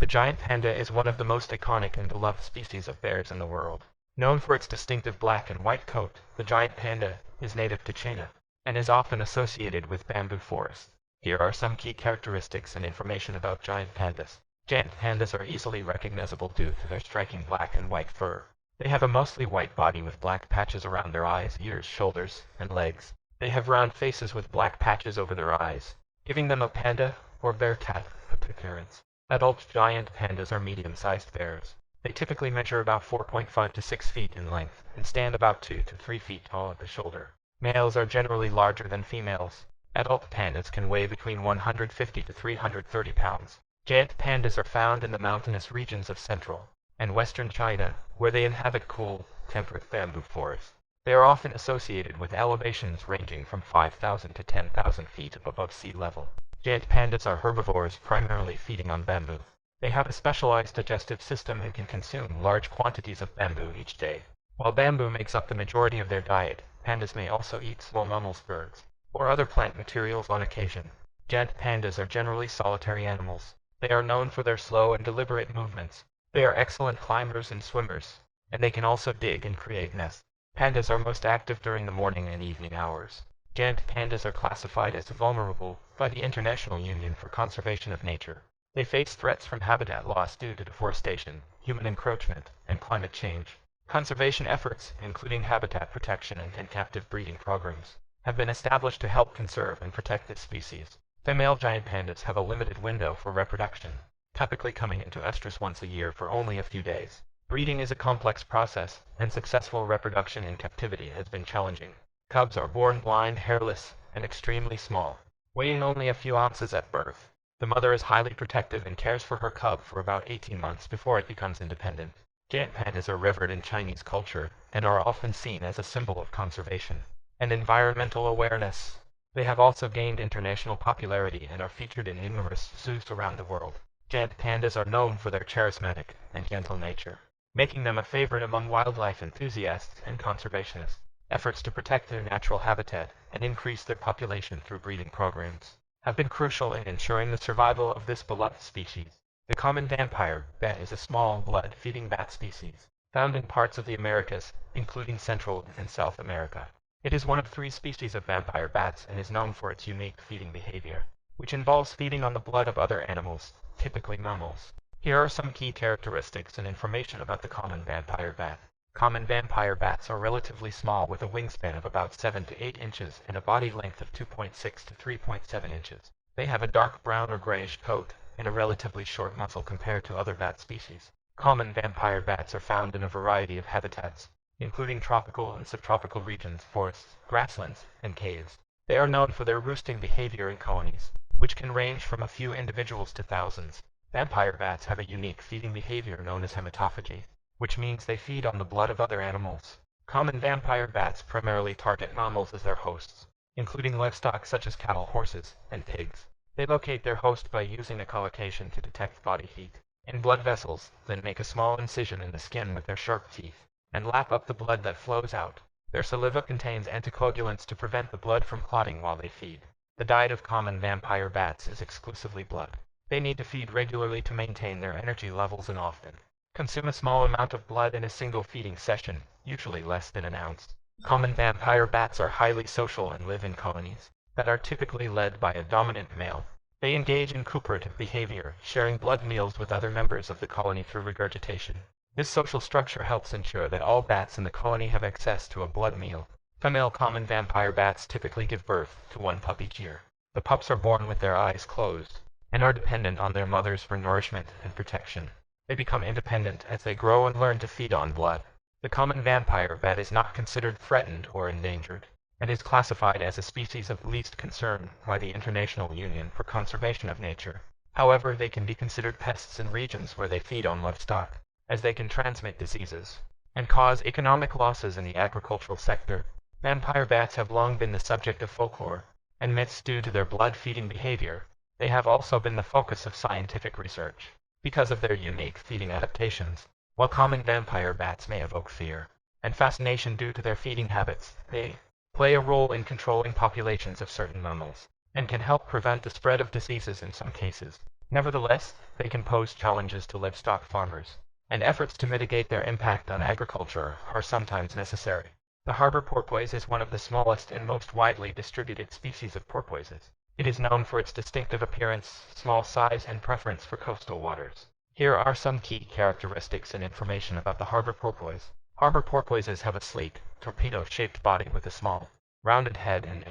The giant panda is one of the most iconic and beloved species of bears in the world. Known for its distinctive black and white coat, the giant panda is native to China and is often associated with bamboo forests. Here are some key characteristics and information about giant pandas. Giant pandas are easily recognizable due to their striking black and white fur. They have a mostly white body with black patches around their eyes, ears, shoulders, and legs. They have round faces with black patches over their eyes, giving them a panda or bear cat appearance. Adult giant pandas are medium-sized bears. They typically measure about 4.5 to 6 feet in length and stand about 2 to 3 feet tall at the shoulder. Males are generally larger than females. Adult pandas can weigh between 150 to 330 pounds. Giant pandas are found in the mountainous regions of central and western China, where they inhabit cool, temperate bamboo forests. They are often associated with elevations ranging from 5,000 to 10,000 feet above sea level. Giant pandas are herbivores, primarily feeding on bamboo. They have a specialized digestive system and can consume large quantities of bamboo each day. While bamboo makes up the majority of their diet, pandas may also eat small mammals, birds, or other plant materials on occasion. Giant pandas are generally solitary animals. They are known for their slow and deliberate movements. They are excellent climbers and swimmers, and they can also dig and create nests. Pandas are most active during the morning and evening hours. Giant pandas are classified as vulnerable by the International Union for Conservation of Nature. They face threats from habitat loss due to deforestation, human encroachment, and climate change. Conservation efforts, including habitat protection and captive breeding programs, have been established to help conserve and protect this species. Female giant pandas have a limited window for reproduction, typically coming into estrus once a year for only a few days. Breeding is a complex process, and successful reproduction in captivity has been challenging. Cubs are born blind, hairless, and extremely small, weighing only a few ounces at birth. The mother is highly protective and cares for her cub for about 18 months before it becomes independent. Giant pandas are revered in Chinese culture and are often seen as a symbol of conservation and environmental awareness. They have also gained international popularity and are featured in numerous zoos around the world. Giant pandas are known for their charismatic and gentle nature, making them a favorite among wildlife enthusiasts and conservationists. Efforts to protect their natural habitat and increase their population through breeding programs have been crucial in ensuring the survival of this beloved species. The common vampire bat is a small, blood-feeding bat species, found in parts of the Americas, including Central and South America. It is one of 3 species of vampire bats and is known for its unique feeding behavior, which involves feeding on the blood of other animals, typically mammals. Here are some key characteristics and information about the common vampire bat. Common vampire bats are relatively small with a wingspan of about 7 to 8 inches and a body length of 2.6 to 3.7 inches. They have a dark brown or grayish coat and a relatively short muzzle compared to other bat species. Common vampire bats are found in a variety of habitats, including tropical and subtropical regions, forests, grasslands, and caves. They are known for their roosting behavior in colonies, which can range from a few individuals to thousands. Vampire bats have a unique feeding behavior known as hematophagy, which means they feed on the blood of other animals. Common vampire bats primarily target mammals as their hosts, including livestock such as cattle, horses, and pigs. They locate their host by using echolocation to detect body heat in blood vessels, then make a small incision in the skin with their sharp teeth, and lap up the blood that flows out. Their saliva contains anticoagulants to prevent the blood from clotting while they feed. The diet of common vampire bats is exclusively blood. They need to feed regularly to maintain their energy levels and often consume a small amount of blood in a single feeding session, usually less than an ounce. Common vampire bats are highly social and live in colonies that are typically led by a dominant male. They engage in cooperative behavior, sharing blood meals with other members of the colony through regurgitation. This social structure helps ensure that all bats in the colony have access to a blood meal. Female common vampire bats typically give birth to 1 pup each year. The pups are born with their eyes closed and are dependent on their mothers for nourishment and protection. They become independent as they grow and learn to feed on blood. The common vampire bat is not considered threatened or endangered, and is classified as a species of least concern by the International Union for Conservation of Nature. However, they can be considered pests in regions where they feed on livestock, as they can transmit diseases and cause economic losses in the agricultural sector. Vampire bats have long been the subject of folklore and myths due to their blood-feeding behavior. They have also been the focus of scientific research because of their unique feeding adaptations. While common vampire bats may evoke fear and fascination due to their feeding habits, they play a role in controlling populations of certain mammals and can help prevent the spread of diseases in some cases. Nevertheless, they can pose challenges to livestock farmers, and efforts to mitigate their impact on agriculture are sometimes necessary. The harbor porpoise is one of the smallest and most widely distributed species of porpoises. It is known for its distinctive appearance, small size, and preference for coastal waters. Here are some key characteristics and information about the harbor porpoise. Harbor porpoises have a sleek, torpedo-shaped body with a small, rounded head and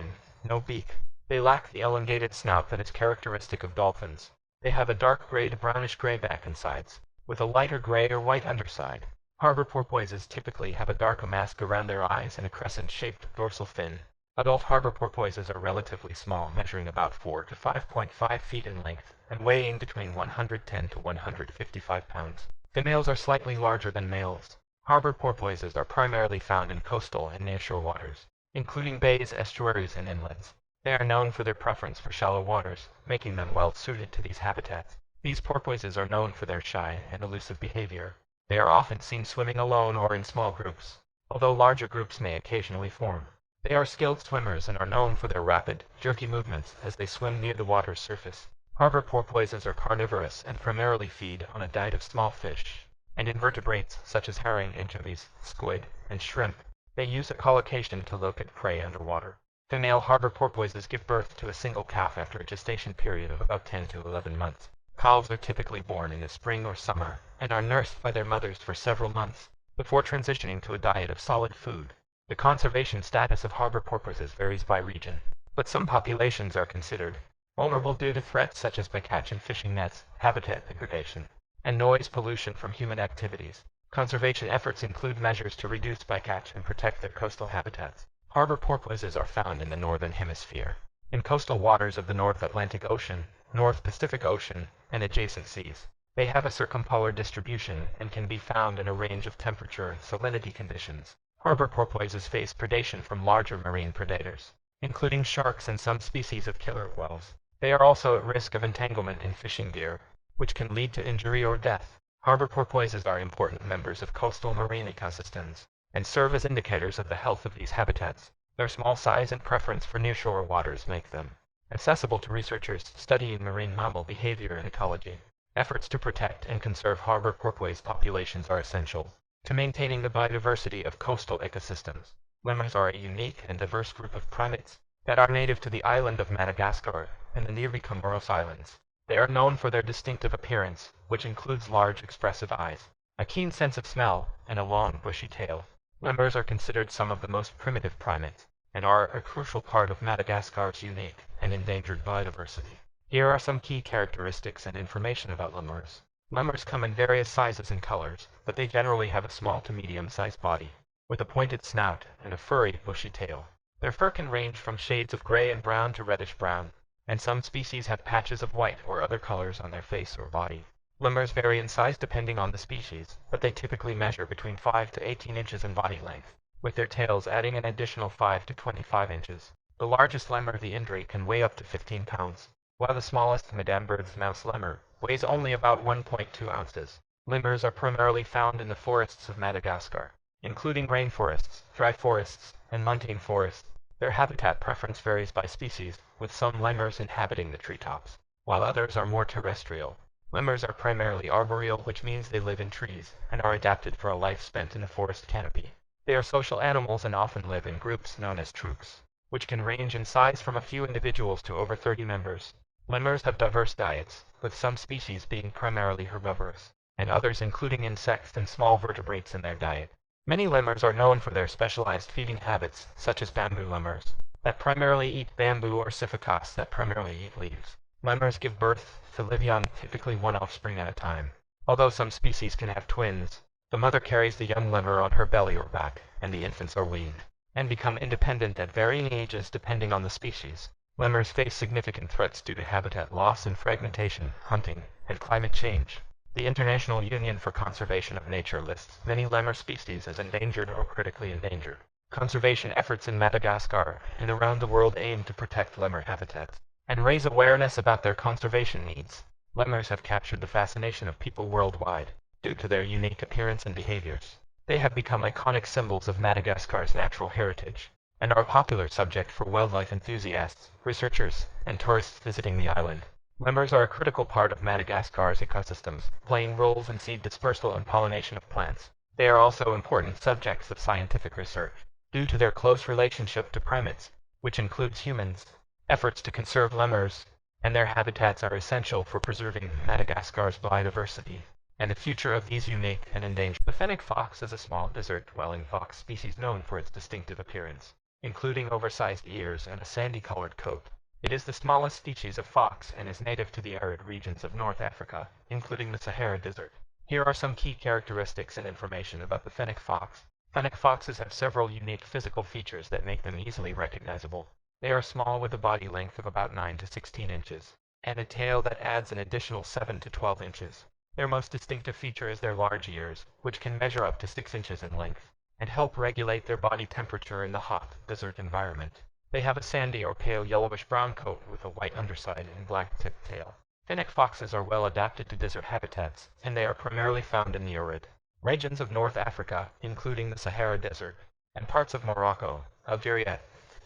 no beak. They lack the elongated snout that is characteristic of dolphins. They have a dark gray to brownish gray back and sides, with a lighter gray or white underside. Harbor porpoises typically have a dark mask around their eyes and a crescent-shaped dorsal fin. Adult harbor porpoises are relatively small, measuring about 4 to 5.5 feet in length, and weighing between 110 to 155 pounds. Females are slightly larger than males. Harbor porpoises are primarily found in coastal and nearshore waters, including bays, estuaries, and inlets. They are known for their preference for shallow waters, making them well suited to these habitats. These porpoises are known for their shy and elusive behavior. They are often seen swimming alone or in small groups, although larger groups may occasionally form. They are skilled swimmers and are known for their rapid, jerky movements as they swim near the water's surface. Harbor porpoises are carnivorous and primarily feed on a diet of small fish and invertebrates such as herring, anchovies, squid, and shrimp. They use echolocation to locate prey underwater. Female harbor porpoises give birth to a single calf after a gestation period of about 10 to 11 months. Calves are typically born in the spring or summer and are nursed by their mothers for several months before transitioning to a diet of solid food. The conservation status of harbor porpoises varies by region, but some populations are considered vulnerable due to threats such as bycatch and fishing nets, habitat degradation, and noise pollution from human activities. Conservation efforts include measures to reduce bycatch and protect their coastal habitats. Harbor porpoises are found in the northern hemisphere, in coastal waters of the North Atlantic Ocean, North Pacific Ocean, and adjacent seas. They have a circumpolar distribution and can be found in a range of temperature and salinity conditions. Harbor porpoises face predation from larger marine predators, including sharks and some species of killer whales. They are also at risk of entanglement in fishing gear, which can lead to injury or death. Harbor porpoises are important members of coastal marine ecosystems and serve as indicators of the health of these habitats. Their small size and preference for nearshore waters make them accessible to researchers studying marine mammal behavior and ecology. Efforts to protect and conserve harbor porpoise populations are essential to maintaining the biodiversity of coastal ecosystems. Lemurs are a unique and diverse group of primates that are native to the island of Madagascar and the nearby Comoros Islands. They are known for their distinctive appearance, which includes large expressive eyes, a keen sense of smell, and a long bushy tail. Lemurs are considered some of the most primitive primates and are a crucial part of Madagascar's unique and endangered biodiversity. Here are some key characteristics and information about lemurs. Lemurs come in various sizes and colors, but they generally have a small to medium-sized body, with a pointed snout and a furry, bushy tail. Their fur can range from shades of gray and brown to reddish-brown, and some species have patches of white or other colors on their face or body. Lemurs vary in size depending on the species, but they typically measure between 5 to 18 inches in body length, with their tails adding an additional 5 to 25 inches. The largest lemur, the Indri, can weigh up to 15 pounds, while the smallest, Madame Bird's mouse lemur, weighs only about 1.2 ounces. Lemurs are primarily found in the forests of Madagascar, including rainforests, dry forests, and montane forests. Their habitat preference varies by species, with some lemurs inhabiting the treetops, while others are more terrestrial. Lemurs are primarily arboreal, which means they live in trees and are adapted for a life spent in a forest canopy. They are social animals and often live in groups known as troops, which can range in size from a few individuals to over 30 members. Lemurs have diverse diets, with some species being primarily herbivorous, and others including insects and small vertebrates in their diet. Many lemurs are known for their specialized feeding habits, such as bamboo lemurs, that primarily eat bamboo, or siphocasts that primarily eat leaves. Lemurs give birth to live young, typically one offspring at a time. Although some species can have twins, the mother carries the young lemur on her belly or back, and the infants are weaned and become independent at varying ages depending on the species. Lemurs face significant threats due to habitat loss and fragmentation, hunting, and climate change. The International Union for Conservation of Nature lists many lemur species as endangered or critically endangered. Conservation efforts in Madagascar and around the world aim to protect lemur habitats and raise awareness about their conservation needs. Lemurs have captured the fascination of people worldwide due to their unique appearance and behaviors. They have become iconic symbols of Madagascar's natural heritage and are a popular subject for wildlife enthusiasts, researchers, and tourists visiting the island. Lemurs are a critical part of Madagascar's ecosystems, playing roles in seed dispersal and pollination of plants. They are also important subjects of scientific research, due to their close relationship to primates, which includes humans. Efforts to conserve lemurs and their habitats are essential for preserving Madagascar's biodiversity and the future of these unique and endangered. The Fennec Fox is a small desert-dwelling fox species known for its distinctive appearance, including oversized ears and a sandy-colored coat. It is the smallest species of fox and is native to the arid regions of North Africa, including the Sahara Desert. Here are some key characteristics and information about the Fennec Fox. Fennec foxes have several unique physical features that make them easily recognizable. They are small with a body length of about 9 to 16 inches, and a tail that adds an additional 7 to 12 inches. Their most distinctive feature is their large ears, which can measure up to 6 inches in length, and help regulate their body temperature in the hot, desert environment. They have a sandy or pale yellowish-brown coat with a white underside and black-tipped tail. Fennec foxes are well adapted to desert habitats, and they are primarily found in the arid regions of North Africa, including the Sahara Desert, and parts of Morocco, Algeria,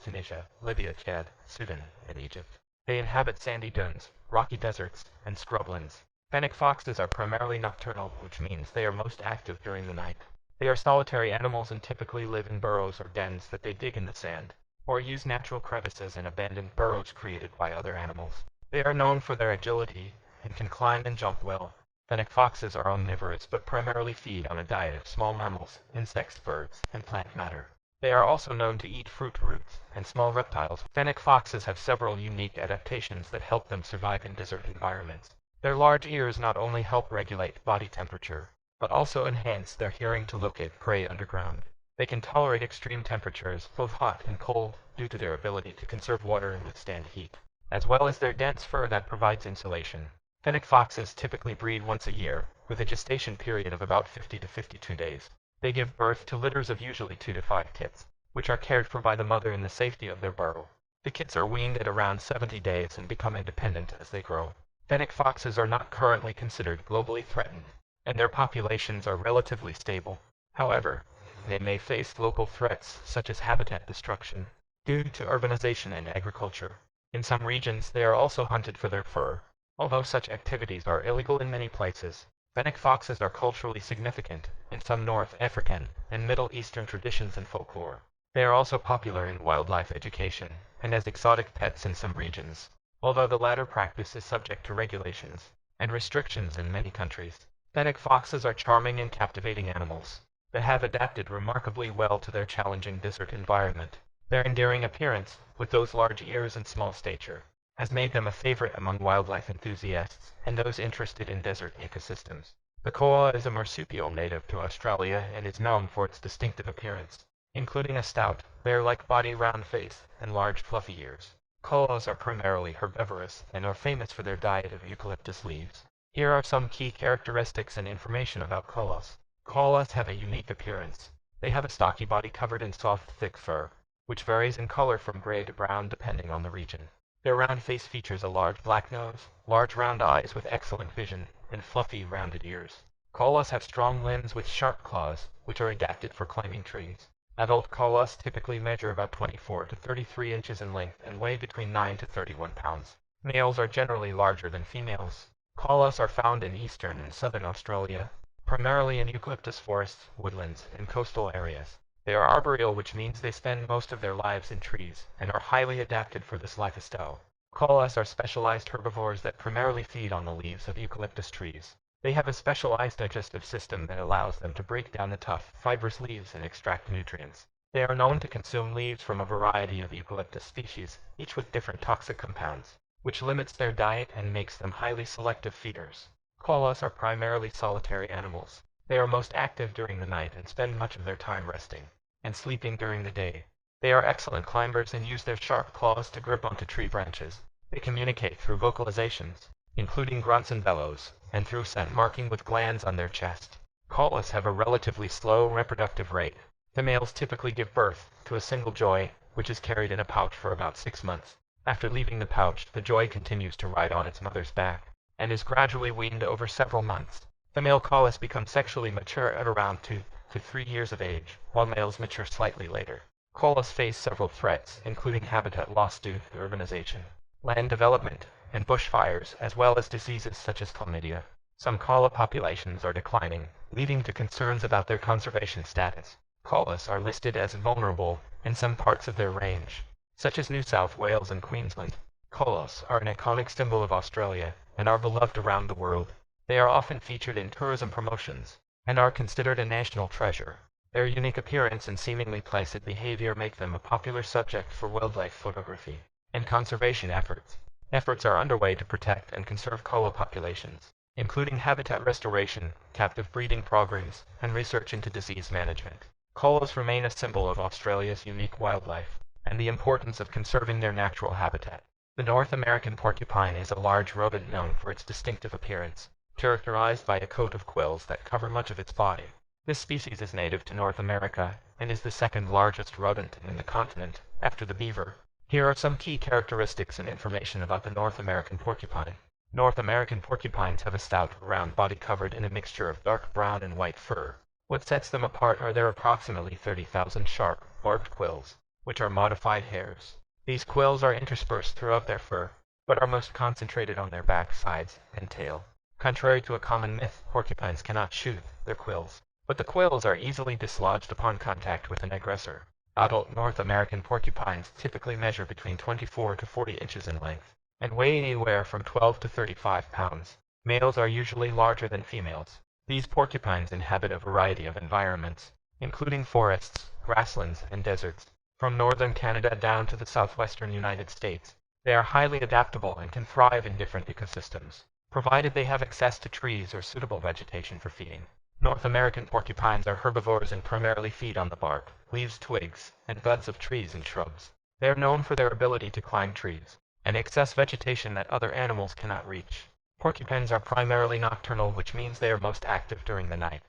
Tunisia, Libya, Chad, Sudan, and Egypt. They inhabit sandy dunes, rocky deserts, and scrublands. Fennec foxes are primarily nocturnal, which means they are most active during the night. They are solitary animals and typically live in burrows or dens that they dig in the sand, or use natural crevices and abandoned burrows created by other animals. They are known for their agility and can climb and jump well. Fennec foxes are omnivorous but primarily feed on a diet of small mammals, insects, birds, and plant matter. They are also known to eat fruit roots and small reptiles. Fennec foxes have several unique adaptations that help them survive in desert environments. Their large ears not only help regulate body temperature, but also enhance their hearing to locate prey underground. They can tolerate extreme temperatures, both hot and cold, due to their ability to conserve water and withstand heat, as well as their dense fur that provides insulation. Fennec foxes typically breed once a year, with a gestation period of about 50 to 52 days. They give birth to litters of usually 2 to 5 kits, which are cared for by the mother in the safety of their burrow. The kits are weaned at around 70 days and become independent as they grow. Fennec foxes are not currently considered globally threatened, and their populations are relatively stable. However, they may face local threats such as habitat destruction due to urbanization and agriculture. In some regions, they are also hunted for their fur. Although such activities are illegal in many places, Fennec foxes are culturally significant in some North African and Middle Eastern traditions and folklore. They are also popular in wildlife education and as exotic pets in some regions, although the latter practice is subject to regulations and restrictions in many countries. Fennec foxes are charming and captivating animals that have adapted remarkably well to their challenging desert environment. Their endearing appearance, with those large ears and small stature, has made them a favorite among wildlife enthusiasts and those interested in desert ecosystems. The koala is a marsupial native to Australia and is known for its distinctive appearance, including a stout, bear-like body, round face, and large fluffy ears. Koalas are primarily herbivorous and are famous for their diet of eucalyptus leaves. Here are some key characteristics and information about koalas. Koalas have a unique appearance. They have a stocky body covered in soft, thick fur, which varies in color from gray to brown depending on the region. Their round face features a large black nose, large round eyes with excellent vision, and fluffy rounded ears. Koalas have strong limbs with sharp claws, which are adapted for climbing trees. Adult koalas typically measure about 24 to 33 inches in length and weigh between 9 to 31 pounds. Males are generally larger than females. Koalas are found in eastern and southern Australia, primarily in eucalyptus forests, woodlands, and coastal areas. They are arboreal, which means they spend most of their lives in trees, and are highly adapted for this lifestyle. Koalas are specialized herbivores that primarily feed on the leaves of eucalyptus trees. They have a specialized digestive system that allows them to break down the tough, fibrous leaves and extract nutrients. They are known to consume leaves from a variety of eucalyptus species, each with different toxic compounds, which limits their diet and makes them highly selective feeders. Koalas are primarily solitary animals. They are most active during the night and spend much of their time resting and sleeping during the day. They are excellent climbers and use their sharp claws to grip onto tree branches. They communicate through vocalizations, including grunts and bellows, and through scent marking with glands on their chest. Koalas have a relatively slow reproductive rate. The males typically give birth to a single joy, which is carried in a pouch for about 6 months. After leaving the pouch, the joy continues to ride on its mother's back and is gradually weaned over several months. The male koalas become sexually mature at around 2 to 3 years of age, while males mature slightly later. Koalas face several threats, including habitat loss due to urbanization, land development, and bushfires, as well as diseases such as chlamydia. Some koala populations are declining, leading to concerns about their conservation status. Koalas are listed as vulnerable in some parts of their range, such as New South Wales and Queensland. Koalas are an iconic symbol of Australia and are beloved around the world. They are often featured in tourism promotions and are considered a national treasure. Their unique appearance and seemingly placid behavior make them a popular subject for wildlife photography and conservation efforts. Efforts are underway to protect and conserve koala populations, including habitat restoration, captive breeding programs, and research into disease management. Koalas remain a symbol of Australia's unique wildlife and the importance of conserving their natural habitat. The North American porcupine is a large rodent known for its distinctive appearance, characterized by a coat of quills that cover much of its body. This species is native to North America and is the second largest rodent in the continent, after the beaver. Here are some key characteristics and information about the North American porcupine. North American porcupines have a stout, round body covered in a mixture of dark brown and white fur. What sets them apart are their approximately 30,000 sharp, barbed quills, which are modified hairs. These quills are interspersed throughout their fur, but are most concentrated on their back, sides, and tail. Contrary to a common myth, porcupines cannot shoot their quills, but the quills are easily dislodged upon contact with an aggressor. Adult North American porcupines typically measure between 24 to 40 inches in length and weigh anywhere from 12 to 35 pounds. Males are usually larger than females. These porcupines inhabit a variety of environments, including forests, grasslands, and deserts, from northern Canada down to the southwestern United States. They are highly adaptable and can thrive in different ecosystems, provided they have access to trees or suitable vegetation for feeding. North American porcupines are herbivores and primarily feed on the bark, leaves, twigs, and buds of trees and shrubs. They are known for their ability to climb trees and access vegetation that other animals cannot reach. Porcupines are primarily nocturnal, which means they are most active during the night.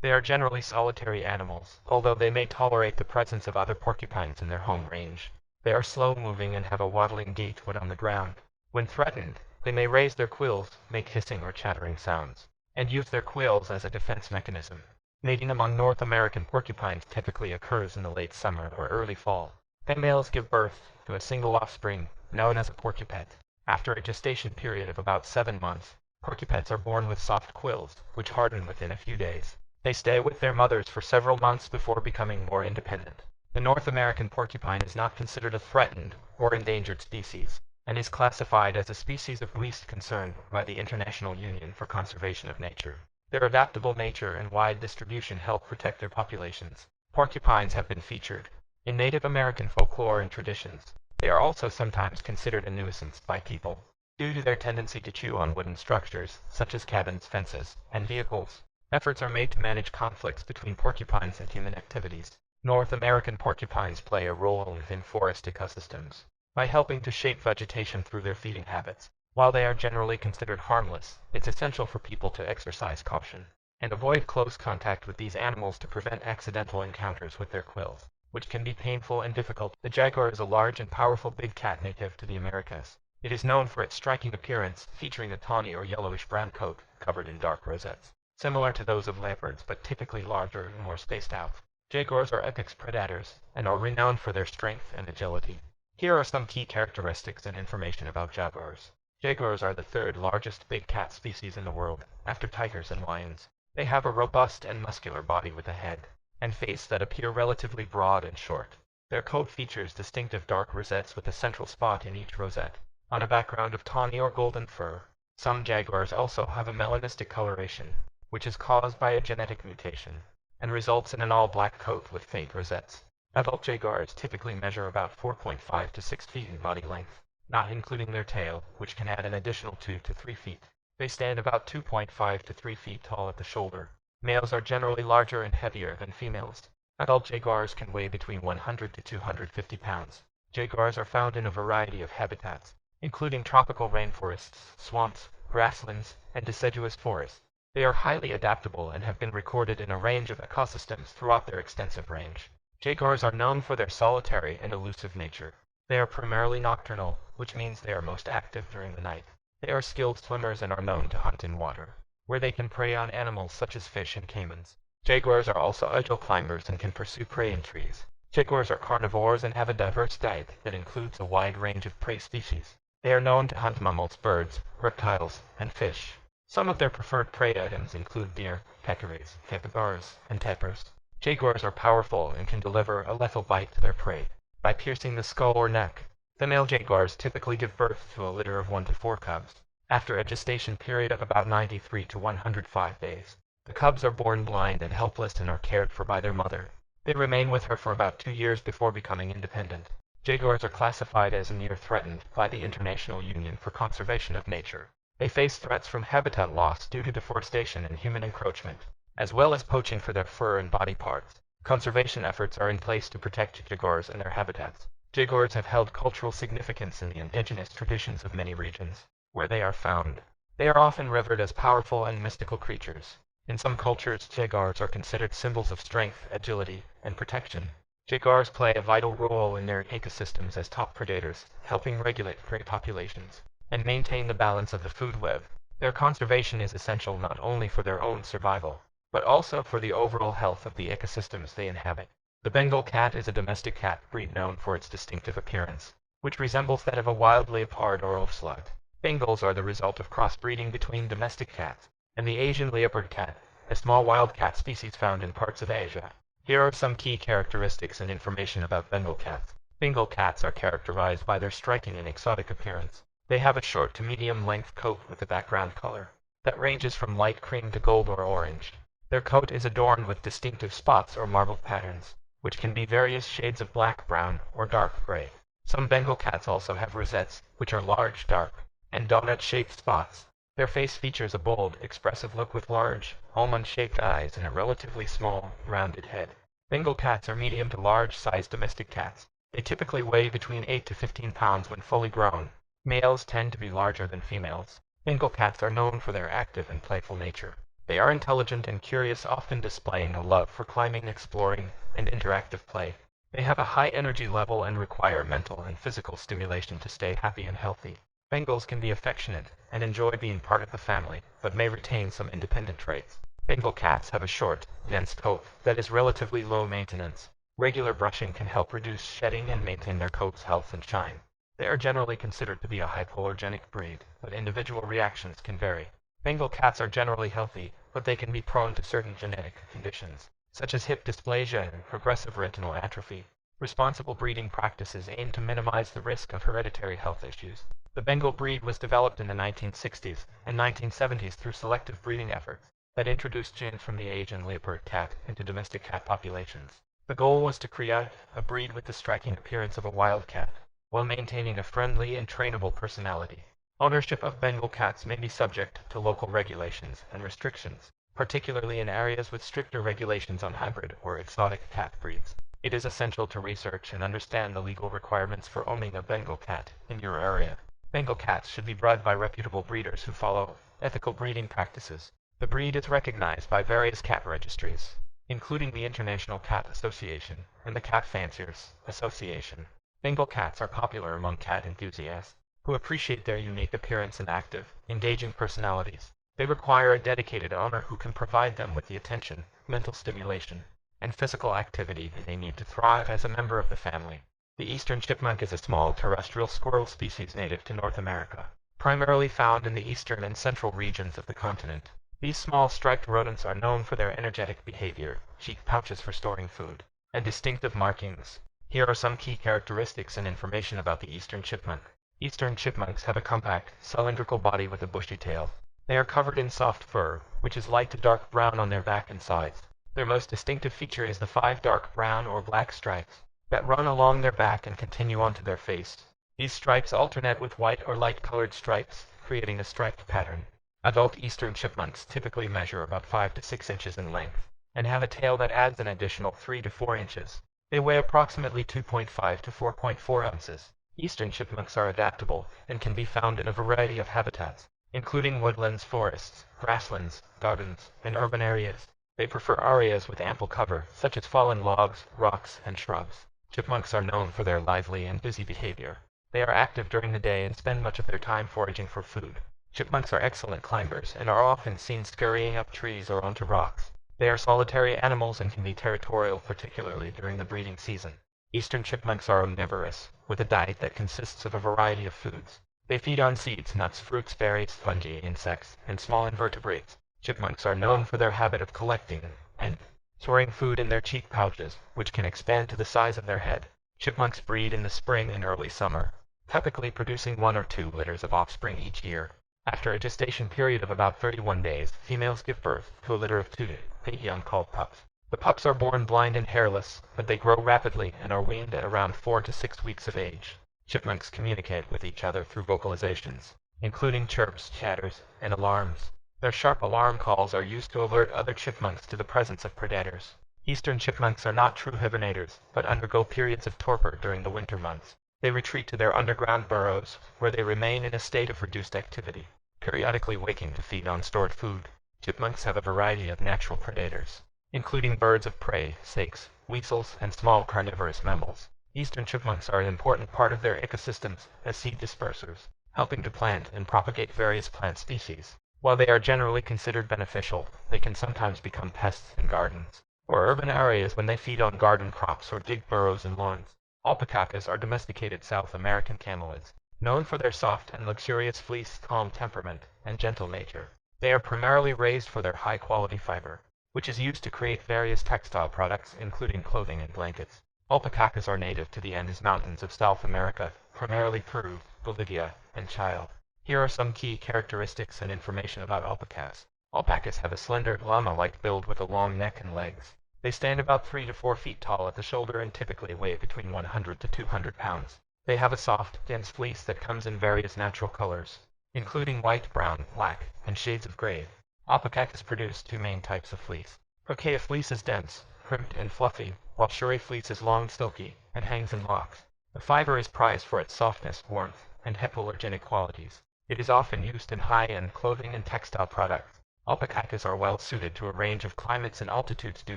They are generally solitary animals, although they may tolerate the presence of other porcupines in their home range. They are slow-moving and have a waddling gait when on the ground. When threatened, they may raise their quills, make hissing or chattering sounds, and use their quills as a defense mechanism. Mating among North American porcupines typically occurs in the late summer or early fall. Females give birth to a single offspring, known as a porcupet. After a gestation period of about 7 months, porcupets are born with soft quills, which harden within a few days. They stay with their mothers for several months before becoming more independent. The North American porcupine is not considered a threatened or endangered species, and is classified as a species of least concern by the International Union for Conservation of Nature. Their adaptable nature and wide distribution help protect their populations. Porcupines have been featured in Native American folklore and traditions. They are also sometimes considered a nuisance by people, due to their tendency to chew on wooden structures, such as cabins, fences, and vehicles. Efforts are made to manage conflicts between porcupines and human activities. North American porcupines play a role within forest ecosystems by helping to shape vegetation through their feeding habits. While they are generally considered harmless, it's essential for people to exercise caution and avoid close contact with these animals to prevent accidental encounters with their quills, which can be painful and difficult. The jaguar is a large and powerful big cat native to the Americas. It is known for its striking appearance, featuring a tawny or yellowish-brown coat covered in dark rosettes, similar to those of leopards but typically larger and more spaced out. Jaguars are apex predators and are renowned for their strength and agility. Here are some key characteristics and information about jaguars. Jaguars are the third largest big cat species in the world, after tigers and lions. They have a robust and muscular body with a head and face that appear relatively broad and short. Their coat features distinctive dark rosettes with a central spot in each rosette, on a background of tawny or golden fur. Some jaguars also have a melanistic coloration, which is caused by a genetic mutation, and results in an all-black coat with faint rosettes. Adult jaguars typically measure about 4.5 to 6 feet in body length, not including their tail, which can add an additional 2 to 3 feet. They stand about 2.5 to 3 feet tall at the shoulder. Males are generally larger and heavier than females. Adult jaguars can weigh between 100 to 250 pounds. Jaguars are found in a variety of habitats, including tropical rainforests, swamps, grasslands, and deciduous forests. They are highly adaptable and have been recorded in a range of ecosystems throughout their extensive range. Jaguars are known for their solitary and elusive nature. They are primarily nocturnal, which means they are most active during the night. They are skilled swimmers and are known to hunt in water, where they can prey on animals such as fish and caimans. Jaguars are also agile climbers and can pursue prey in trees. Jaguars are carnivores and have a diverse diet that includes a wide range of prey species. They are known to hunt mammals, birds, reptiles, and fish. Some of their preferred prey items include deer, peccaries, capybaras, and tapirs. Jaguars are powerful and can deliver a lethal bite to their prey by piercing the skull or neck. The male jaguars typically give birth to a litter of 1 to 4 cubs. After a gestation period of about 93 to 105 days, the cubs are born blind and helpless and are cared for by their mother. They remain with her for about 2 years before becoming independent. Jaguars are classified as near threatened by the International Union for Conservation of Nature. They face threats from habitat loss due to deforestation and human encroachment, as well as poaching for their fur and body parts. Conservation efforts are in place to protect jaguars and their habitats. Jaguars have held cultural significance in the indigenous traditions of many regions where they are found. They are often revered as powerful and mystical creatures. In some cultures, jaguars are considered symbols of strength, agility, and protection. Jaguars play a vital role in their ecosystems as top predators, helping regulate prey populations and maintain the balance of the food web. Their conservation is essential not only for their own survival, but also for the overall health of the ecosystems they inhabit. The Bengal cat is a domestic cat breed known for its distinctive appearance, which resembles that of a wild leopard or ocelot. Bengals are the result of crossbreeding between domestic cats and the Asian leopard cat, a small wild cat species found in parts of Asia. Here are some key characteristics and information about Bengal cats. Bengal cats are characterized by their striking and exotic appearance. They have a short to medium-length coat with a background color that ranges from light cream to gold or orange. Their coat is adorned with distinctive spots or marble patterns, which can be various shades of black, brown, or dark gray. Some Bengal cats also have rosettes, which are large, dark, and donut-shaped spots. Their face features a bold, expressive look with large, almond-shaped eyes and a relatively small, rounded head. Bengal cats are medium to large-sized domestic cats. They typically weigh between 8 to 15 pounds when fully grown. Males tend to be larger than females. Bengal cats are known for their active and playful nature. They are intelligent and curious, often displaying a love for climbing, exploring, and interactive play. They have a high energy level and require mental and physical stimulation to stay happy and healthy. Bengals can be affectionate and enjoy being part of the family, but may retain some independent traits. Bengal cats have a short, dense coat that is relatively low maintenance. Regular brushing can help reduce shedding and maintain their coat's health and shine. They are generally considered to be a hypoallergenic breed, but individual reactions can vary. Bengal cats are generally healthy, but they can be prone to certain genetic conditions, such as hip dysplasia and progressive retinal atrophy. Responsible breeding practices aim to minimize the risk of hereditary health issues. The Bengal breed was developed in the 1960s and 1970s through selective breeding efforts that introduced genes from the Asian leopard cat into domestic cat populations. The goal was to create a breed with the striking appearance of a wild cat, while maintaining a friendly and trainable personality. Ownership of Bengal cats may be subject to local regulations and restrictions, particularly in areas with stricter regulations on hybrid or exotic cat breeds. It is essential to research and understand the legal requirements for owning a Bengal cat in your area. Bengal cats should be bred by reputable breeders who follow ethical breeding practices. The breed is recognized by various cat registries, including the International Cat Association and the Cat Fanciers Association. Bengal cats are popular among cat enthusiasts who appreciate their unique appearance and active, engaging personalities. They require a dedicated owner who can provide them with the attention, mental stimulation, and physical activity they need to thrive as a member of the family. The eastern chipmunk is a small terrestrial squirrel species native to North America, primarily found in the eastern and central regions of the continent. These small striped rodents are known for their energetic behavior, cheek pouches for storing food, and distinctive markings. Here are some key characteristics and information about the eastern chipmunk. Eastern chipmunks have a compact, cylindrical body with a bushy tail. They are covered in soft fur, which is light to dark brown on their back and sides. Their most distinctive feature is the 5 dark brown or black stripes that run along their back and continue onto their face. These stripes alternate with white or light-colored stripes, creating a striped pattern. Adult eastern chipmunks typically measure about 5 to 6 inches in length and have a tail that adds an additional 3 to 4 inches. They weigh approximately 2.5 to 4.4 ounces. Eastern chipmunks are adaptable and can be found in a variety of habitats, including woodlands, forests, grasslands, gardens, and urban areas. They prefer areas with ample cover, such as fallen logs, rocks, and shrubs. Chipmunks are known for their lively and busy behavior. They are active during the day and spend much of their time foraging for food. Chipmunks are excellent climbers and are often seen scurrying up trees or onto rocks. They are solitary animals and can be territorial, particularly during the breeding season. Eastern chipmunks are omnivorous, with a diet that consists of a variety of foods. They feed on seeds, nuts, fruits, berries, fungi, insects, and small invertebrates. Chipmunks are known for their habit of collecting and storing food in their cheek pouches, which can expand to the size of their head. Chipmunks breed in the spring and early summer, typically producing 1 or 2 litters of offspring each year. After a gestation period of about 31 days, females give birth to a litter of 2 to 8 young called pups. The pups are born blind and hairless, but they grow rapidly and are weaned at around 4 to 6 weeks of age. Chipmunks communicate with each other through vocalizations, including chirps, chatters, and alarms. Their sharp alarm calls are used to alert other chipmunks to the presence of predators. Eastern chipmunks are not true hibernators, but undergo periods of torpor during the winter months. They retreat to their underground burrows, where they remain in a state of reduced activity, periodically waking to feed on stored food. Chipmunks have a variety of natural predators, including birds of prey, snakes, weasels, and small carnivorous mammals. Eastern chipmunks are an important part of their ecosystems as seed dispersers, helping to plant and propagate various plant species. While they are generally considered beneficial, they can sometimes become pests in gardens or urban areas when they feed on garden crops or dig burrows in lawns. Alpacas are domesticated South American camelids, known for their soft and luxurious fleece, calm temperament, and gentle nature. They are primarily raised for their high-quality fiber, which is used to create various textile products, including clothing and blankets. Alpacas are native to the Andes Mountains of South America, primarily Peru, Bolivia, and Chile. Here are some key characteristics and information about alpacas. Alpacas have a slender, llama-like build with a long neck and legs. They stand about 3 to 4 feet tall at the shoulder and typically weigh between 100 to 200 pounds. They have a soft, dense fleece that comes in various natural colors, including white, brown, black, and shades of gray. Alpacas produce 2 main types of fleece. Percea fleece is dense, crimped, and fluffy, while Shuri fleece is long, silky, and hangs in locks. The fiber is prized for its softness, warmth, and hypoallergenic qualities. It is often used in high-end clothing and textile products. Alpacas are well suited to a range of climates and altitudes due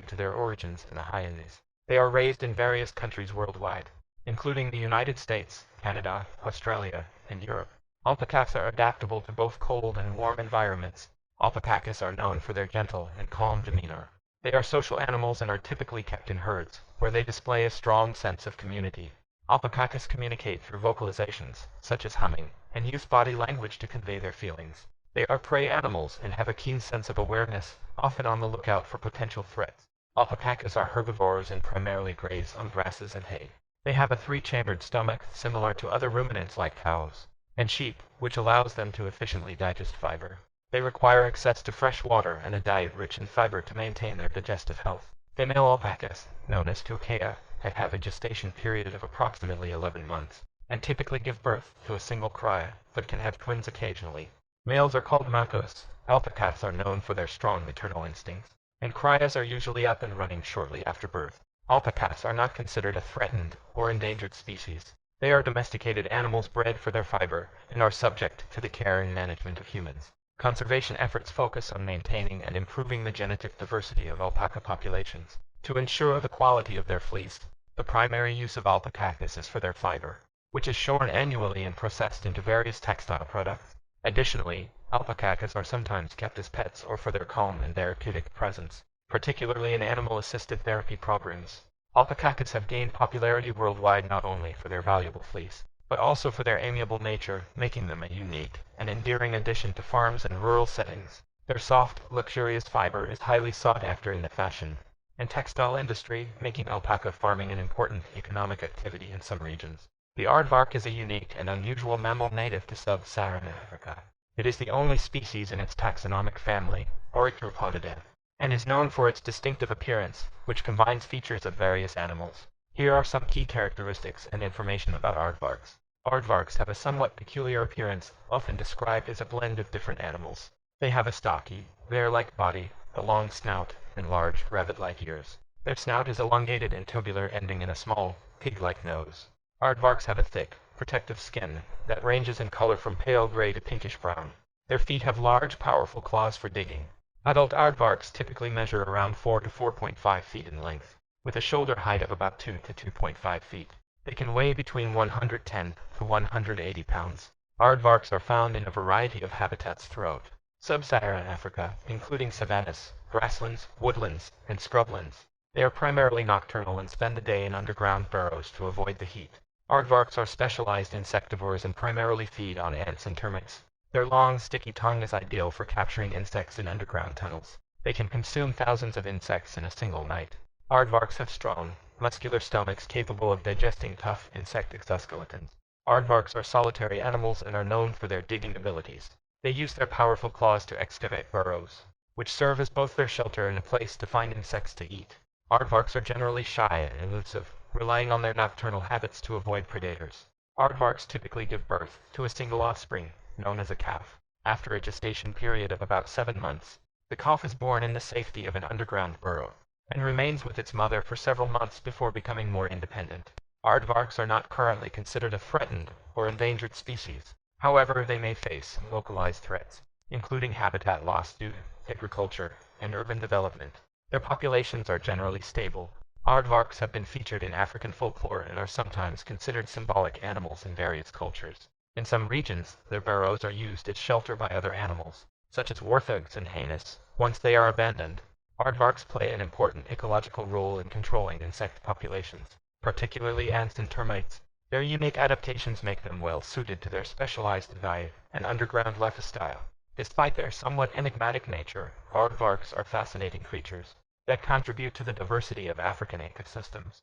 to their origins in the high Andes. They are raised in various countries worldwide, including the United States, Canada, Australia, and Europe. Alpacas are adaptable to both cold and warm environments. Alpacas are known for their gentle and calm demeanor. They are social animals and are typically kept in herds, where they display a strong sense of community. Alpacas communicate through vocalizations, such as humming, and use body language to convey their feelings. They are prey animals and have a keen sense of awareness, often on the lookout for potential threats. Alpacas are herbivores and primarily graze on grasses and hay. They have a 3-chambered stomach, similar to other ruminants like cows and sheep, which allows them to efficiently digest fiber. They require access to fresh water and a diet rich in fiber to maintain their digestive health. Female alpacas, known as tucaya, have a gestation period of approximately 11 months, and typically give birth to a single cria, but can have twins occasionally. Males are called machos. Alpacas are known for their strong maternal instincts, and crias are usually up and running shortly after birth. Alpacas are not considered a threatened or endangered species. They are domesticated animals bred for their fiber and are subject to the care and management of humans. Conservation efforts focus on maintaining and improving the genetic diversity of alpaca populations. To ensure the quality of their fleece, the primary use of alpacas is for their fiber, which is shorn annually and processed into various textile products. Additionally, alpacas are sometimes kept as pets or for their calm and therapeutic presence, particularly in animal-assisted therapy programs. Alpacas have gained popularity worldwide not only for their valuable fleece, but also for their amiable nature, making them a unique and endearing addition to farms and rural settings. Their soft, luxurious fiber is highly sought after in the fashion and textile industry, making alpaca farming an important economic activity in some regions. The aardvark is a unique and unusual mammal native to sub-Saharan Africa. It is the only species in its taxonomic family, Oricropodidae, and is known for its distinctive appearance, which combines features of various animals. Here are some key characteristics and information about aardvarks. Aardvarks have a somewhat peculiar appearance, often described as a blend of different animals. They have a stocky, bear-like body, a long snout, and large, rabbit-like ears. Their snout is elongated and tubular, ending in a small, pig-like nose. Aardvarks have a thick, protective skin that ranges in color from pale gray to pinkish brown. Their feet have large, powerful claws for digging. Adult aardvarks typically measure around 4 to 4.5 feet in length, with a shoulder height of about 2 to 2.5 feet. They can weigh between 110 to 180 pounds. Aardvarks are found in a variety of habitats throughout sub-Saharan Africa, including savannas, grasslands, woodlands, and scrublands. They are primarily nocturnal and spend the day in underground burrows to avoid the heat. Aardvarks are specialized insectivores and primarily feed on ants and termites. Their long, sticky tongue is ideal for capturing insects in underground tunnels. They can consume thousands of insects in a single night. Aardvarks have strong, muscular stomachs capable of digesting tough insect exoskeletons. Aardvarks are solitary animals and are known for their digging abilities. They use their powerful claws to excavate burrows, which serve as both their shelter and a place to find insects to eat. Aardvarks are generally shy and elusive, relying on their nocturnal habits to avoid predators. Aardvarks typically give birth to a single offspring, known as a calf. After a gestation period of about 7 months, the calf is born in the safety of an underground burrow, and remains with its mother for several months before becoming more independent. Aardvarks are not currently considered a threatened or endangered species. However, they may face localized threats, including habitat loss due to agriculture and urban development. Their populations are generally stable. Aardvarks have been featured in African folklore and are sometimes considered symbolic animals in various cultures. In some regions, their burrows are used as shelter by other animals, such as warthogs and hyenas. Once they are abandoned, aardvarks play an important ecological role in controlling insect populations, particularly ants and termites. Their unique adaptations make them well suited to their specialized diet and underground lifestyle. Despite their somewhat enigmatic nature, aardvarks are fascinating creatures that contribute to the diversity of African ecosystems.